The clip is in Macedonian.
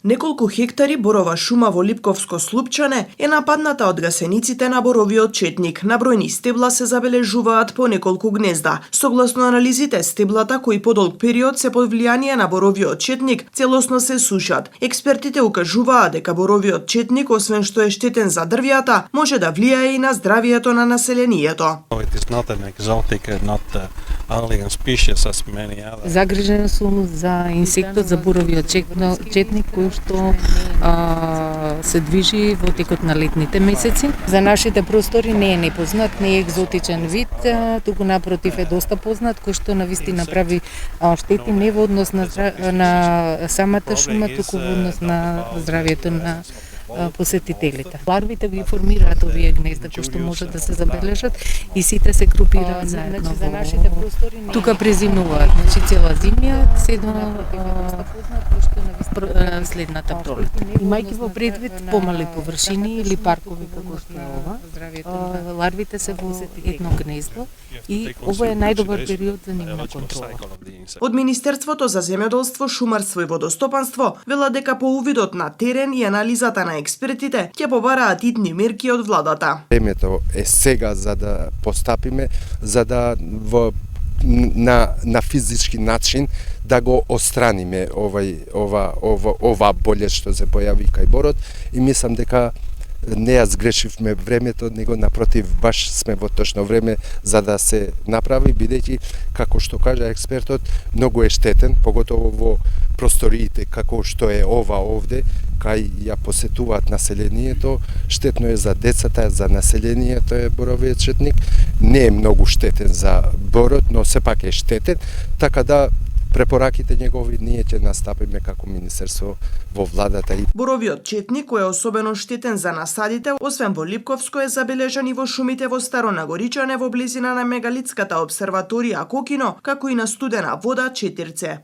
Неколку хектари борова шума во Липковско Слупчане е нападната од гасениците на боровиот четник. На бројни стебла се забележуваат по неколку гнезда. Согласно анализите, стеблата кои подолг период се под влијание на боровиот четник целосно се сушат. Експертите укажуваат дека боровиот четник, освен што е штетен за дрвјата, може да влијае и на здравието на населението. Загрижена сум за инсектот, за боровиот четник кој што се движи во текот на летните месеци. За нашите простори не е непознат, не е екзотичен вид, туку напротив е доста познат, кој што навистина прави штети не во однос на самата шума, туку во однос на здравието на посетителите. Ларвите ги формираат овие гнезда кои што може да се забележат и сите се групираат заедно. За нашите простори тука презимуваат, цела зимја се до следната пролет. Имајќи во предвид помали површини или паркови како што е ова, ларвите се во едно гнездо и ова е најдобар период за нивна контрола. Од Министерството за земјоделство, шумарство и водостопанство велат дека по увидот на терен и анализата на експертите ќе побараат итни мерки од владата. Времето е сега за да постапиме, за да на физички начин да го остраниме ова болест што се појави кај борот и мислам дека не ја сгрешивме времето, него напротив баш сме во точно време за да се направи, бидејќи како што кажа експертот, многу е штетен, поготово во просториите како што е ова овде, кај ја посетуваат населението, штетно е за децата, за населението е боровиот четник, не е многу штетен за борот, но сепак е штетен, така да препораките негови ние ќе настапиме како министерство во владата. Боровиот четник, кој е особено штетен за насадите, освен во Липковско е забележан и во шумите во Старо Нагоричане во близина на мегалитската обсерваторија Кокино, како и на Студена вода Четирце.